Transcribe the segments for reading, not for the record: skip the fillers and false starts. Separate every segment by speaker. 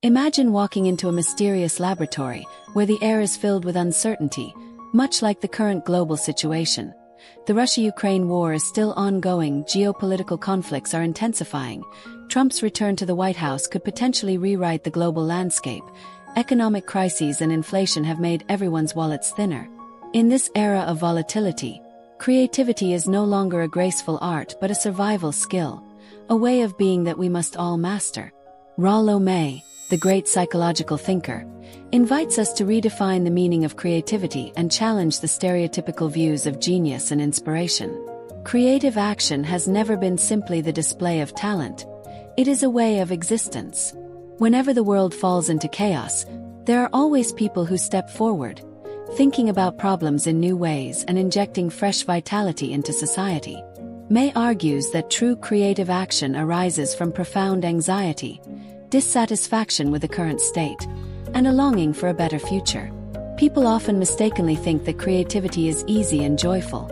Speaker 1: Imagine walking into a mysterious laboratory where the air is filled with uncertainty, much like the current global situation. The Russia-Ukraine war is still ongoing, geopolitical conflicts are intensifying. Trump's return to the White House could potentially rewrite the global landscape. Economic crises and inflation have made everyone's wallets thinner. In this era of volatility, creativity is no longer a graceful art but a survival skill, a way of being that we must all master. Rollo May, the great psychological thinker, invites us to redefine the meaning of creativity and challenge the stereotypical views of genius and inspiration. Creative action has never been simply the display of talent. It is a way of existence. Whenever the world falls into chaos, there are always people who step forward, thinking about problems in new ways and injecting fresh vitality into society. May argues that true creative action arises from profound anxiety, dissatisfaction with the current state, and a longing for a better future. People often mistakenly think that creativity is easy and joyful.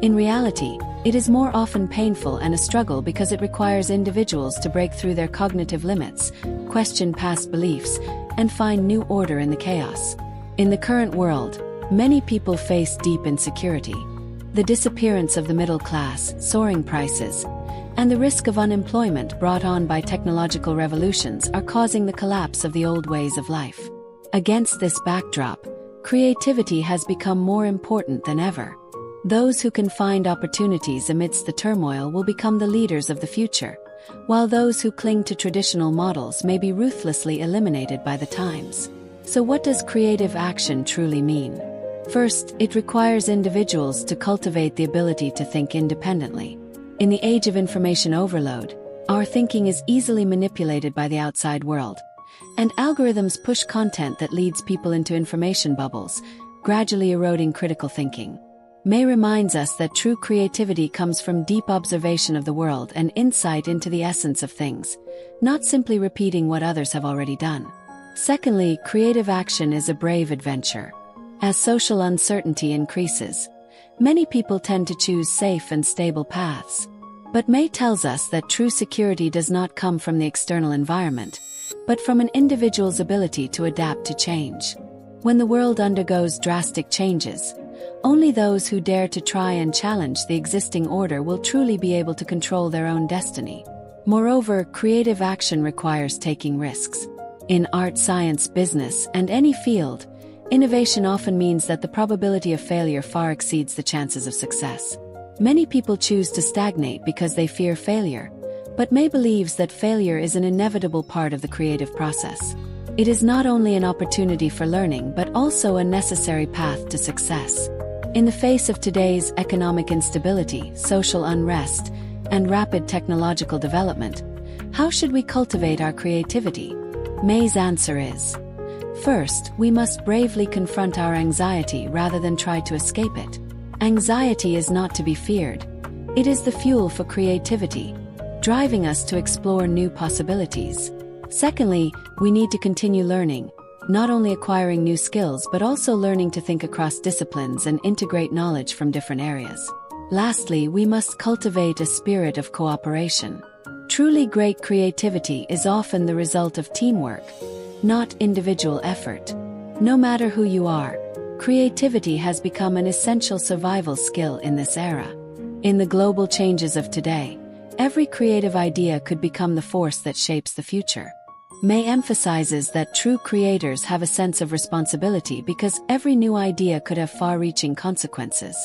Speaker 1: In reality, it is more often painful and a struggle because it requires individuals to break through their cognitive limits, question past beliefs, and find new order in the chaos. In the current world, many people face deep insecurity. The disappearance of the middle class, soaring prices, and the risk of unemployment brought on by technological revolutions are causing the collapse of the old ways of life. Against this backdrop, creativity has become more important than ever. Those who can find opportunities amidst the turmoil will become the leaders of the future, while those who cling to traditional models may be ruthlessly eliminated by the times. So what does creative action truly mean? First, it requires individuals to cultivate the ability to think independently. In the age of information overload, our thinking is easily manipulated by the outside world, and algorithms push content that leads people into information bubbles, gradually eroding critical thinking. May reminds us that true creativity comes from deep observation of the world and insight into the essence of things, not simply repeating what others have already done. Secondly, creative action is a brave adventure. As social uncertainty increases, many people tend to choose safe and stable paths. But May tells us that true security does not come from the external environment, but from an individual's ability to adapt to change. When the world undergoes drastic changes, only those who dare to try and challenge the existing order will truly be able to control their own destiny. Moreover, creative action requires taking risks. In art, science, business, and any field, innovation often means that the probability of failure far exceeds the chances of success. Many people choose to stagnate because they fear failure, but May believes that failure is an inevitable part of the creative process. It is not only an opportunity for learning but also a necessary path to success. In the face of today's economic instability, social unrest, and rapid technological development, how should we cultivate our creativity? May's answer is: first, we must bravely confront our anxiety rather than try to escape it. Anxiety is not to be feared. It is the fuel for creativity, driving us to explore new possibilities. Secondly, we need to continue learning, not only acquiring new skills but also learning to think across disciplines and integrate knowledge from different areas. Lastly, we must cultivate a spirit of cooperation. Truly great creativity is often the result of teamwork, not individual effort. No matter who you are, creativity has become an essential survival skill in this era. In the global changes of today, every creative idea could become the force that shapes the future. May emphasizes that true creators have a sense of responsibility because every new idea could have far-reaching consequences.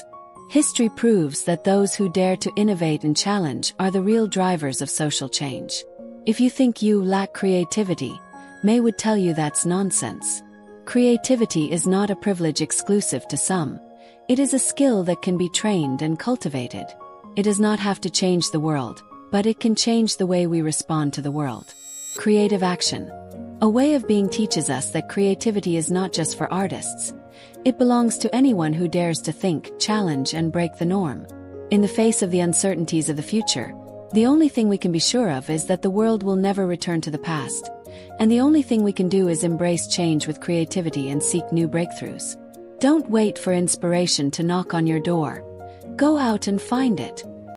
Speaker 1: History proves that those who dare to innovate and challenge are the real drivers of social change. If you think you lack creativity, May would tell you that's nonsense. Creativity is not a privilege exclusive to some. It is a skill that can be trained and cultivated. It does not have to change the world, but it can change the way we respond to the world. Creative action. A way of being teaches us that creativity is not just for artists. It belongs to anyone who dares to think, challenge, and break the norm. In the face of the uncertainties of the future, the only thing we can be sure of is that the world will never return to the past. And the only thing we can do is embrace change with creativity and seek new breakthroughs. Don't wait for inspiration to knock on your door. Go out and find it.